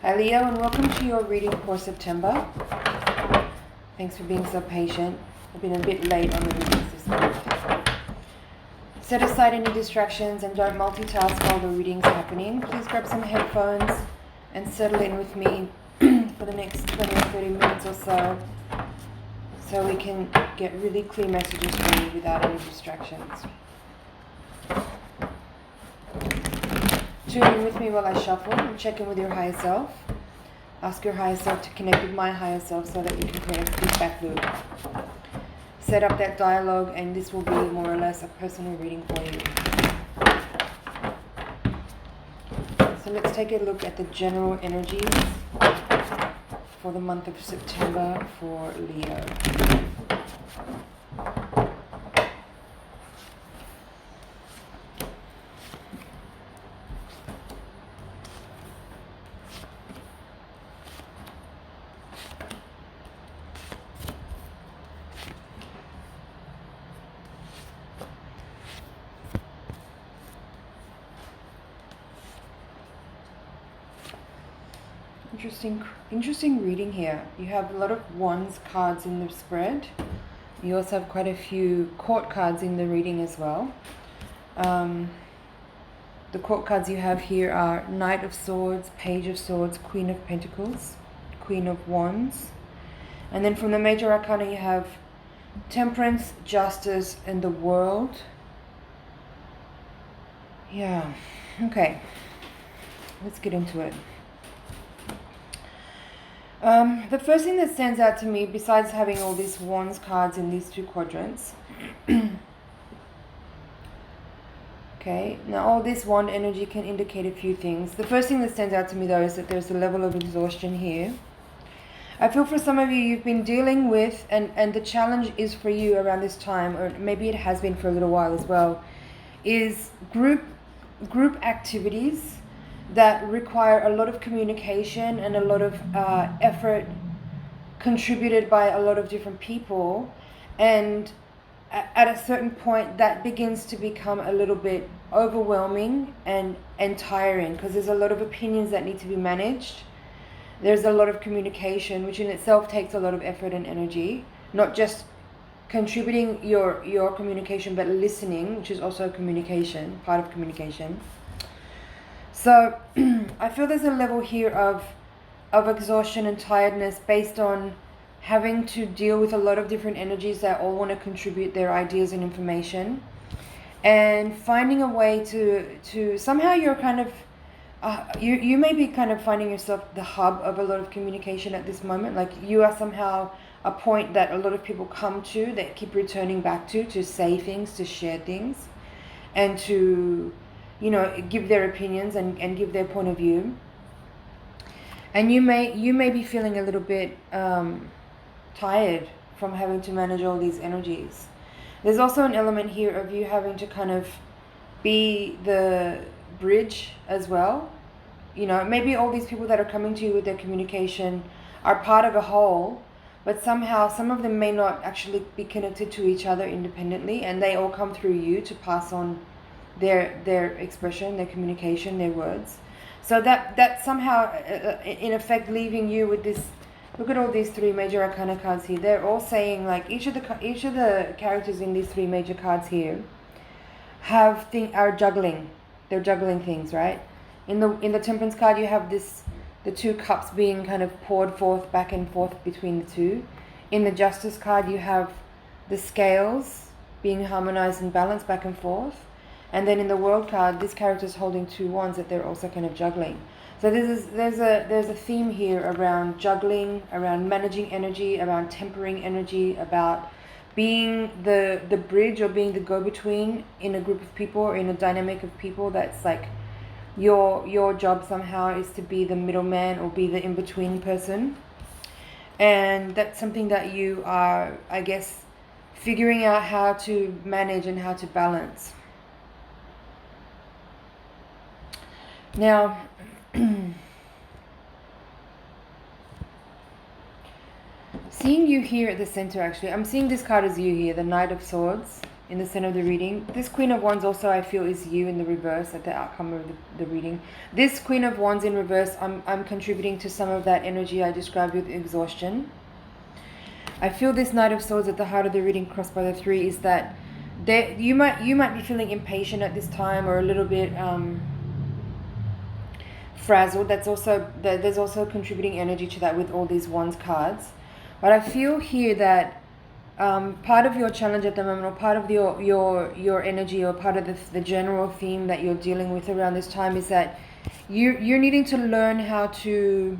Hi Leo, and welcome to your reading for September. Thanks for being so patient. I've been a bit late on the readings this month. Set aside any distractions and don't multitask while the reading's happening. Please grab some headphones and settle in with me for the next 20 or 30 minutes or so we can get really clear messages from you without any distractions. Tune in with me while I shuffle and check in with your higher self. Ask your higher self to connect with my higher self so that we can create a feedback loop. Set up that dialogue, and this will be more or less a personal reading for you. So let's take a look at the general energies for the month of September for Leo. Interesting reading here. You have a lot of wands cards in the spread. You also have quite a few court cards in the reading as well. The court cards you have here are Knight of Swords, Page of Swords, Queen of Pentacles, Queen of Wands. And then from the major arcana you have Temperance, Justice, and the World. Yeah, okay. Let's get into it. The first thing that stands out to me, besides having all these wands cards in these two quadrants, okay, now all this wand energy can indicate a few things. The first thing that stands out to me though is that there's a level of exhaustion here. I feel for some of you, you've been dealing with, and the challenge is for you around this time, or maybe it has been for a little while as well, is group activities that require a lot of communication and a lot of effort contributed by a lot of different people, and at a certain point that begins to become a little bit overwhelming and tiring, because there's a lot of opinions that need to be managed. There's a lot of communication, which in itself takes a lot of effort and energy, not just contributing your communication, but listening, which is also communication, part of communication. So I feel there's a level here of exhaustion and tiredness based on having to deal with a lot of different energies that all want to contribute their ideas and information, and finding a way to somehow you're kind of you may be kind of finding yourself the hub of a lot of communication at this moment. Like you are somehow a point that a lot of people come to, that keep returning back to say things, to share things, and to give their opinions and give their point of view. And you may be feeling a little bit tired from having to manage all these energies. There's also an element here of you having to kind of be the bridge as well. Maybe all these people that are coming to you with their communication are part of a whole, but somehow some of them may not actually be connected to each other independently, and they all come through you to pass on their expression, their communication, their words. So that somehow in effect leaving you with this. Look at all these three major arcana cards here. They're all saying, like, each of the characters in these three major cards here are juggling. They're juggling things, right? In the Temperance card you have the two cups being kind of poured forth back and forth between the two. In the Justice card you have the scales being harmonized and balanced back and forth. And then in the World card, this character is holding two wands that they're also kind of juggling. So there's a theme here around juggling, around managing energy, around tempering energy, about being the bridge or being the go-between in a group of people or in a dynamic of people. That's like your job somehow is to be the middleman or be the in-between person. And that's something that you are, I guess, figuring out how to manage and how to balance. Now, seeing you here at the center, actually, I'm seeing this card as you here, the Knight of Swords. in the center of the reading. This Queen of Wands also I feel is you in the reverse at the outcome of the reading. This Queen of Wands in reverse, I'm contributing to some of that energy I described with exhaustion. I feel this Knight of Swords at the heart of the reading crossed by the 3 is that you might be feeling impatient at this time, or a little bit frazzled. There's also contributing energy to that with all these Wands cards. But I feel here that part of your challenge at the moment, or part of your energy, or part of the general theme that you're dealing with around this time, is that you're needing to learn how to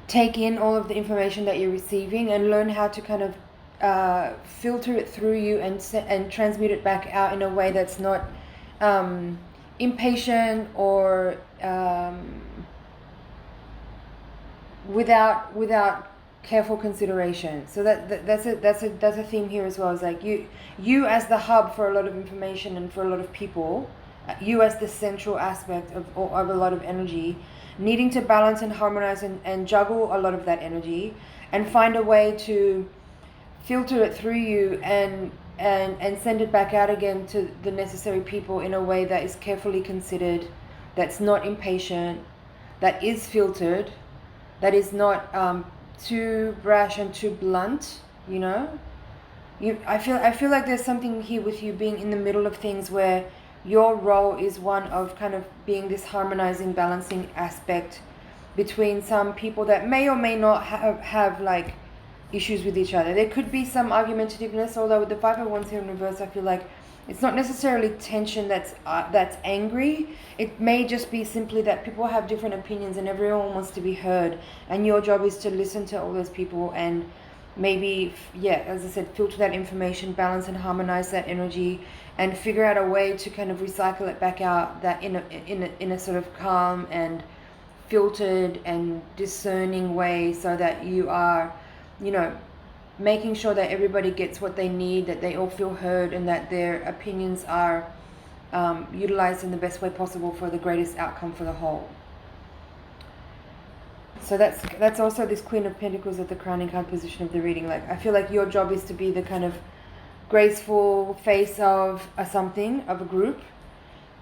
take in all of the information that you're receiving, and learn how to kind of filter it through you and transmute it back out in a way that's not impatient or without careful consideration. So that's a theme here as well. It's like you as the hub for a lot of information and for a lot of people, you as the central aspect of a lot of energy, needing to balance and harmonize and juggle a lot of that energy, and find a way to filter it through you and send it back out again to the necessary people in a way that is carefully considered, that's not impatient, that is filtered, that is not too brash and too blunt, you know? I feel like there's something here with you being in the middle of things where your role is one of kind of being this harmonizing, balancing aspect between some people that may or may not have like issues with each other. There could be some argumentativeness, although with the Five of Wands here in reverse, I feel like it's not necessarily tension that's angry. It may just be simply that people have different opinions and everyone wants to be heard, and your job is to listen to all those people and maybe, yeah, as I said, filter that information, balance and harmonize that energy, and figure out a way to kind of recycle it back out that in a sort of calm and filtered and discerning way, so that you are, you know, making sure that everybody gets what they need, that they all feel heard, and that their opinions are utilized in the best way possible for the greatest outcome for the whole. So that's also this Queen of Pentacles at the crowning card position of the reading. Like, I feel like your job is to be the kind of graceful face of something, of a group,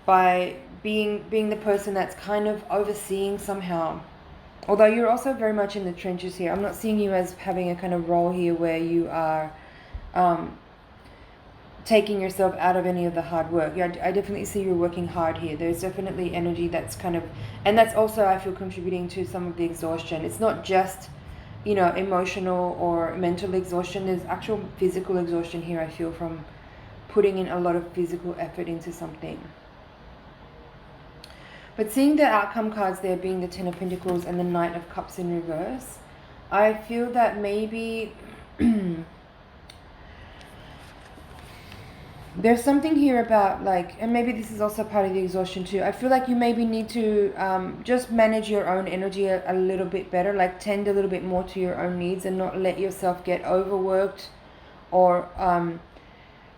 by being the person that's kind of overseeing somehow. Although you're also very much in the trenches here. I'm not seeing you as having a kind of role here where you are taking yourself out of any of the hard work. Yeah, I definitely see you working hard here. There's definitely energy that's kind of, and that's also, I feel, contributing to some of the exhaustion. It's not just, you know, emotional or mental exhaustion. There's actual physical exhaustion here, I feel, from putting in a lot of physical effort into something. But seeing the outcome cards there being the Ten of Pentacles and the Knight of Cups in reverse, I feel that maybe there's something here about, like, and maybe this is also part of the exhaustion too. I feel like you maybe need to just manage your own energy a little bit better, like tend a little bit more to your own needs and not let yourself get overworked, or,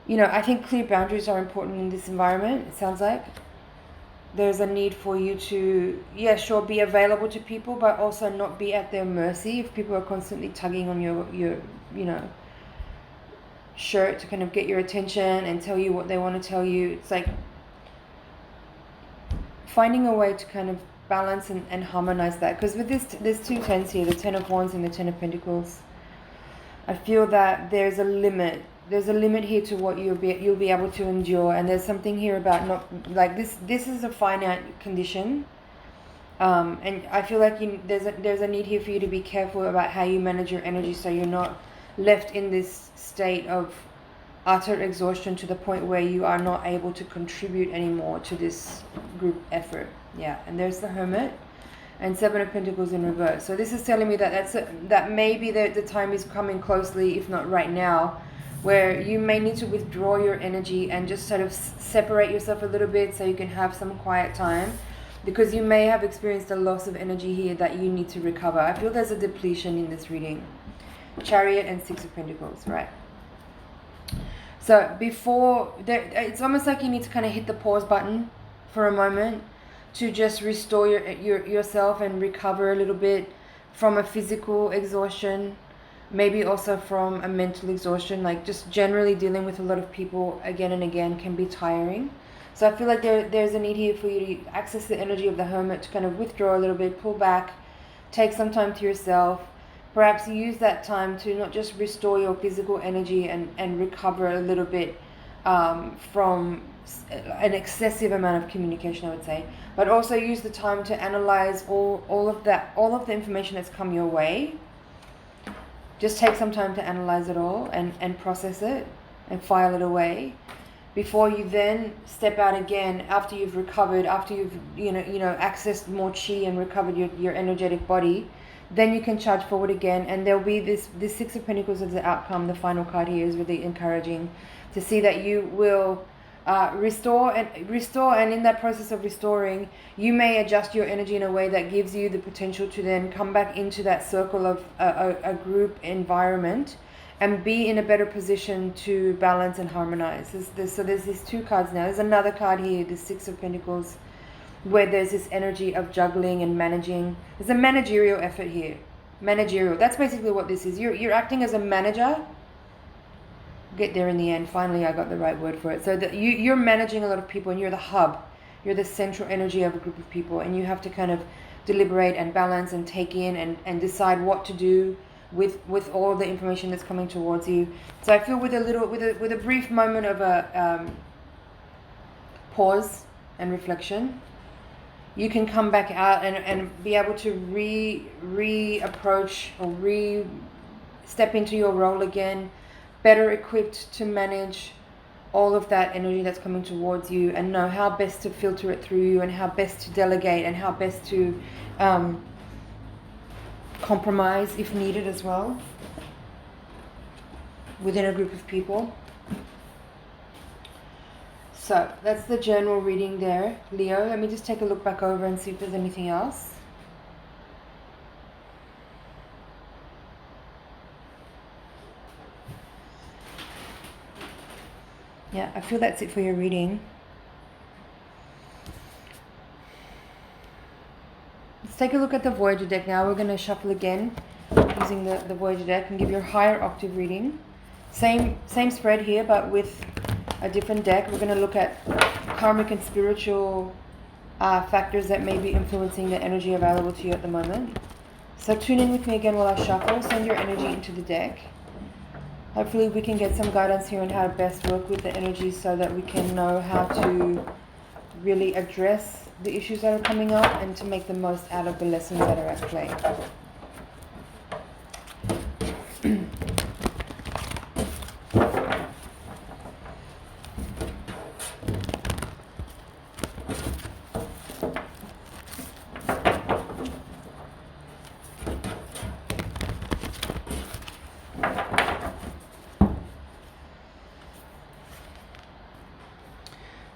you know, I think clear boundaries are important in this environment, it sounds like. There's a need for you to, yeah, sure, be available to people, but also not be at their mercy. If people are constantly tugging on your you know, shirt to kind of get your attention and tell you what they want to tell you, it's like finding a way to kind of balance and harmonize that. Because with there's two tens here, the Ten of Wands and the Ten of Pentacles, I feel that there's a limit. There's a limit here to what you'll be able to endure, and there's something here about not, like, this is a finite condition, and I feel like there's a need here for you to be careful about how you manage your energy, so you're not left in this state of utter exhaustion to the point where you are not able to contribute anymore to this group effort. Yeah, and there's the Hermit and Seven of Pentacles in reverse. So this is telling me that that maybe the time is coming closely, if not right now, where you may need to withdraw your energy and just sort of separate yourself a little bit so you can have some quiet time, because you may have experienced a loss of energy here that you need to recover. I feel there's a depletion in this reading. Chariot and Six of Pentacles, right? So before, it's almost like you need to kind of hit the pause button for a moment to just restore yourself and recover a little bit from a physical exhaustion, Maybe also from a mental exhaustion, like just generally dealing with a lot of people again and again can be tiring. So I feel like there's a need here for you to access the energy of the hermit to kind of withdraw a little bit, pull back, take some time to yourself. Perhaps use that time to not just restore your physical energy and recover a little bit from an excessive amount of communication, I would say, but also use the time to analyze all of the information that's come your way. Just take some time to analyze it all and process it and file it away before you then step out again after you've recovered, after you've accessed more chi and recovered your energetic body. Then you can charge forward again, and there'll be this Six of Pentacles as the outcome. The final card here is really encouraging to see that you will restore, and in that process of restoring, you may adjust your energy in a way that gives you the potential to then come back into that circle of a group environment and be in a better position to balance and harmonize. So there's these two cards now. There's another card here, the Six of Pentacles, where there's this energy of juggling and managing. There's a managerial effort here. Managerial. That's basically what this is. You're acting as a manager. Get there in the end. Finally, I got the right word for it. So that you're managing a lot of people, and you're the hub. You're the central energy of a group of people, and you have to kind of deliberate and balance and take in and decide what to do with all the information that's coming towards you. So I feel with a brief moment of a pause and reflection, you can come back out and be able to reapproach or step into your role again, better equipped to manage all of that energy that's coming towards you, and know how best to filter it through you, and how best to delegate, and how best to compromise if needed as well within a group of people. So that's the general reading there, Leo. Let me just take a look back over and see if there's anything else. Yeah, I feel that's it for your reading. Let's take a look at the Voyager deck now. We're going to shuffle again using the Voyager deck and give you a higher octave reading. Same spread here, but with a different deck. We're going to look at karmic and spiritual factors that may be influencing the energy available to you at the moment. So tune in with me again while I shuffle. Send your energy into the deck. Hopefully we can get some guidance here on how to best work with the energy so that we can know how to really address the issues that are coming up and to make the most out of the lessons that are at play.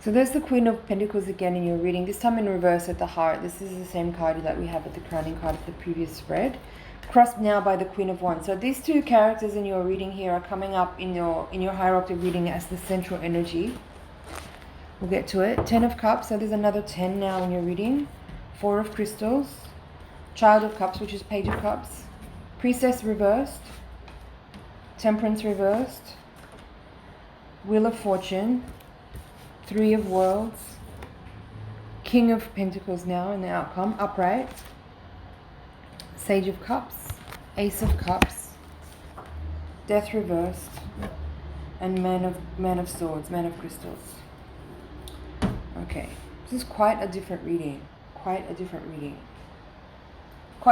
So there's the Queen of Pentacles again in your reading, this time in reverse at the heart. This is the same card that we have at the crowning card of the previous spread, crossed now by the Queen of Wands. So these two characters in your reading here are coming up in your higher octave reading as the central energy. We'll get to it. 10 of Cups, so there's another 10 now in your reading. 4 of Crystals, Child of Cups, which is Page of Cups, Priestess reversed, Temperance reversed, Wheel of Fortune, 3 of Worlds, King of Pentacles now in the outcome, upright, Sage of Cups, Ace of Cups, Death reversed, and Man of Swords, Man of Crystals. Okay, this is quite a different reading. Quite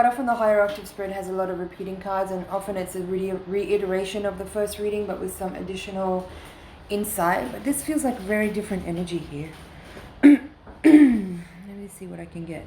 often the higher octave spread has a lot of repeating cards, and often it's a reiteration of the first reading but with some additional insight. But this feels like very different energy here. Let me see what I can get.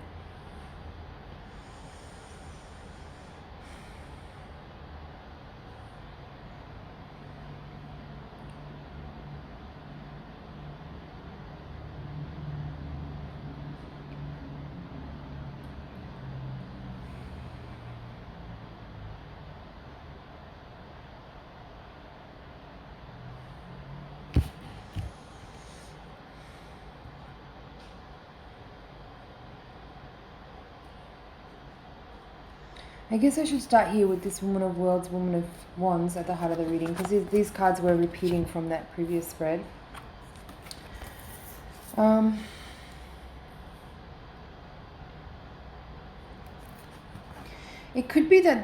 I guess I should start here with this Woman of Worlds, Woman of Wands at the heart of the reading, because these cards were repeating from that previous spread. It could be that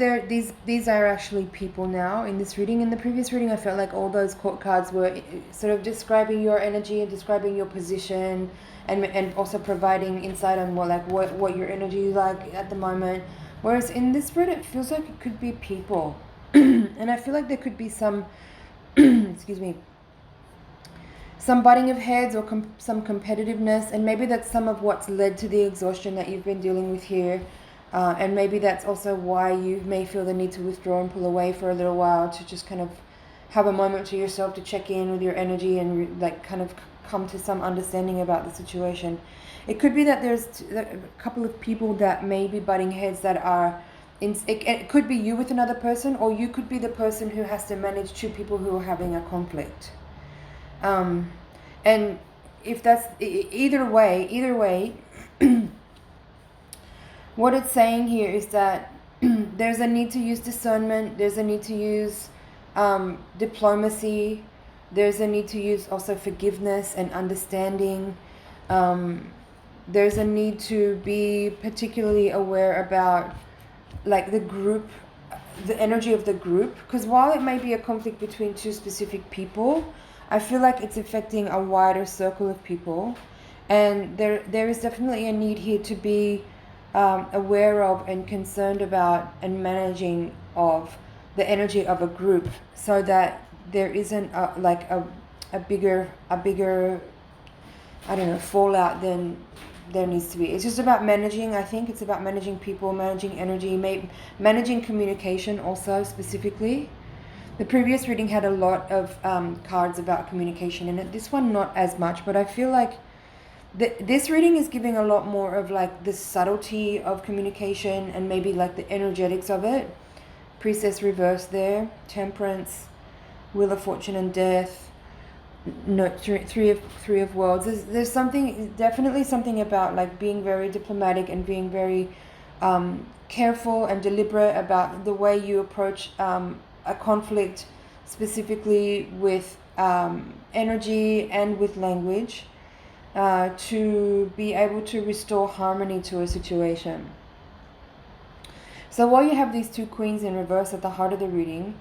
these are actually people now in this reading. In the previous reading, I felt like all those court cards were sort of describing your energy and describing your position, and also providing insight on what your energy is like at the moment. Whereas in this spread, it feels like it could be people, and I feel like there could be some, excuse me, some butting of heads or some competitiveness, and maybe that's some of what's led to the exhaustion that you've been dealing with here. And maybe that's also why you may feel the need to withdraw and pull away for a little while, to just kind of have a moment to yourself to check in with your energy and like kind of come to some understanding about the situation. It could be that there's a couple of people that may be butting heads that are it could be you with another person, or you could be the person who has to manage two people who are having a conflict. And if that's either way, what it's saying here is that there's a need to use discernment, there's a need to use diplomacy, there's a need to use also forgiveness and understanding. There's a need to be particularly aware about like the group, the energy of the group, because while it may be a conflict between two specific people, I feel like it's affecting a wider circle of people, and there is definitely a need here to be aware of and concerned about and managing of the energy of a group, so that there isn't a bigger I don't know, fallout than there needs to be. It's just about managing. I think it's about managing people, managing energy, managing communication also specifically. The previous reading had a lot of cards about communication in it. This one not as much, but I feel like this reading is giving a lot more of like the subtlety of communication and maybe like the energetics of it. Priestess reverse there, Temperance, Wheel of Fortune and Death. No, three of Worlds. There's something, definitely something about like being very diplomatic and being very careful and deliberate about the way you approach a conflict, specifically with energy and with language, to be able to restore harmony to a situation. So while you have these two queens in reverse at the heart of the reading,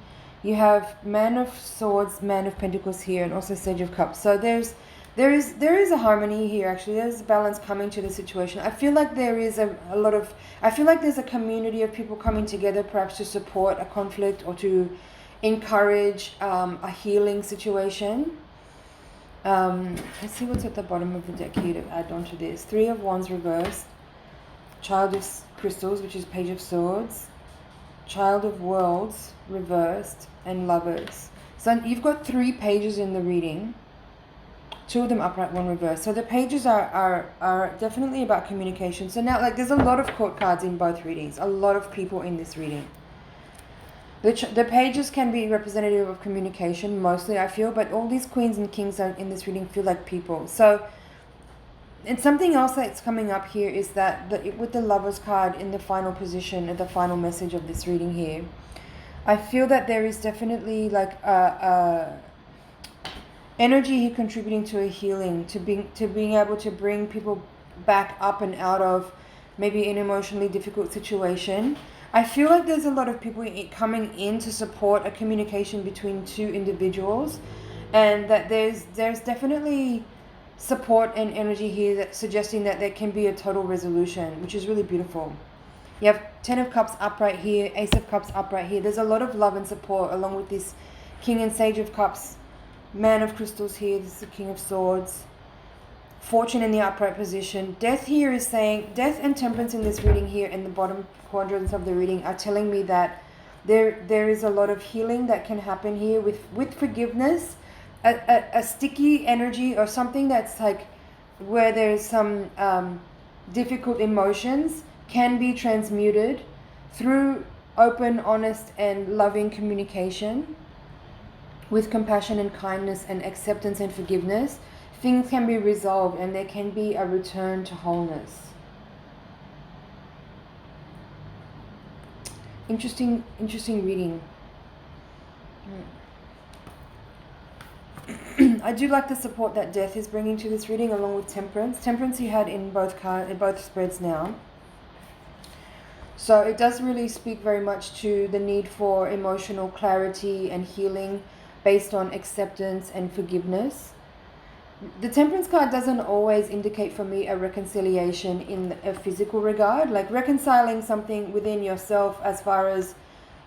you have Man of Swords, Man of Pentacles here, and also Sage of Cups. So there is a harmony here, actually. There's a balance coming to the situation. I feel like there is I feel like there's a community of people coming together, perhaps to support a conflict or to encourage a healing situation. Let's see what's at the bottom of the deck here to add on to this. Three of Wands reversed, Child of Crystals, which is Page of Swords, Child of Worlds reversed, and Lovers. So you've got 3 pages in the reading, 2 of them upright, 1 reversed. So the pages are definitely about communication. So now, like, there's a lot of court cards in both readings, a lot of people in this reading. The pages can be representative of communication mostly, I feel, but all these queens and kings are in this reading feel like people. So, and something else that's coming up here is that with the Lovers card in the final position, the final message of this reading here, I feel that there is definitely like a energy here contributing to a healing, to being able to bring people back up and out of maybe an emotionally difficult situation. I feel like there's a lot of people coming in to support a communication between 2 individuals, and that there's definitely support and energy here that's suggesting that there can be a total resolution, which is really beautiful. You have 10 of Cups upright here, Ace of Cups upright here. There's a lot of love and support along with this King and Sage of Cups, Man of Crystals here. This is the King of Swords, Fortune in the upright position. Death here is saying, Death and Temperance in this reading here in the bottom quadrants of the reading are telling me that there is a lot of healing that can happen here with forgiveness. A sticky energy or something that's like where there's some difficult emotions can be transmuted through open, honest, and loving communication with compassion and kindness and acceptance and forgiveness. Things can be resolved and there can be a return to wholeness. interesting reading. I do like the support that death is bringing to this reading, along with temperance. Temperance you had in both spreads now. So it does really speak very much to the need for emotional clarity and healing based on acceptance and forgiveness. The temperance card doesn't always indicate for me a reconciliation in a physical regard, like reconciling something within yourself as far as,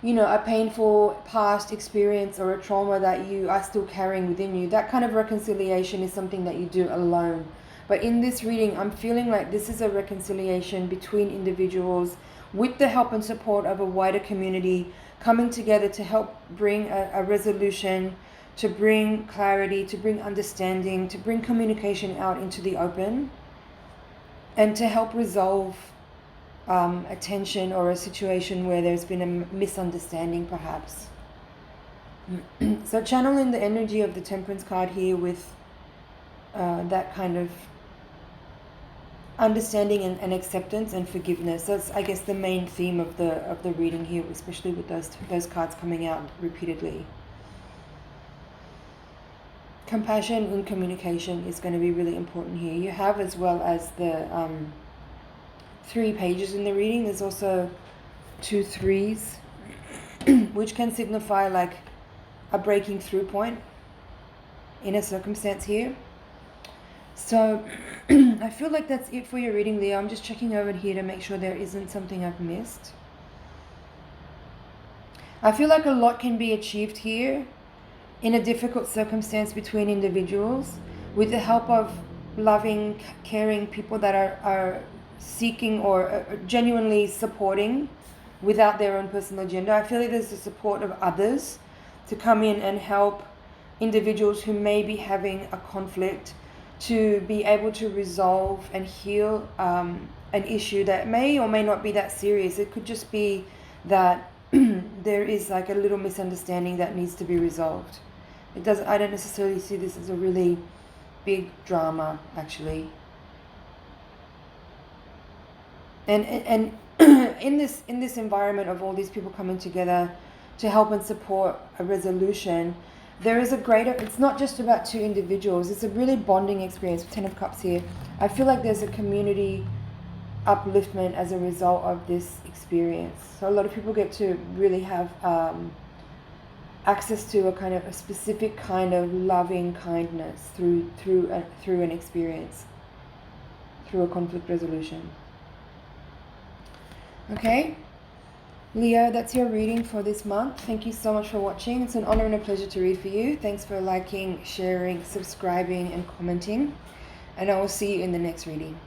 you know, a painful past experience or a trauma that you are still carrying within you. That kind of reconciliation is something that you do alone. But in this reading, I'm feeling like this is a reconciliation between individuals with the help and support of a wider community coming together to help bring a resolution, to bring clarity, to bring understanding, to bring communication out into the open, and to help resolve a tension or a situation where there's been a misunderstanding perhaps. So channeling the energy of the Temperance card here with that kind of understanding and acceptance and forgiveness. That's, I guess, the main theme of the reading here, especially with those cards coming out repeatedly. Compassion in communication is going to be really important here. You have, as well as the 3 pages in the reading, there's also 2 threes, which can signify like a breaking through point in a circumstance here. So I feel like that's it for your reading, Leo. I'm just checking over here to make sure there isn't something I've missed. I feel like a lot can be achieved here in a difficult circumstance between individuals with the help of loving, caring people that are seeking or genuinely supporting without their own personal agenda. I feel like there's the support of others to come in and help individuals who may be having a conflict to be able to resolve and heal an issue that may or may not be that serious. It could just be that there is like a little misunderstanding that needs to be resolved. I don't necessarily see this as a really big drama, actually. And in this environment of all these people coming together to help and support a resolution, there is a greater, it's not just about 2 individuals, it's a really bonding experience. 10 of Cups here. I feel like there's a community upliftment as a result of this experience. So a lot of people get to really have access to a specific kind of loving kindness through an experience, through a conflict resolution. Okay, Leo, that's your reading for this month. Thank you so much for watching. It's an honor and a pleasure to read for you. Thanks for liking, sharing, subscribing, and commenting. And I will see you in the next reading.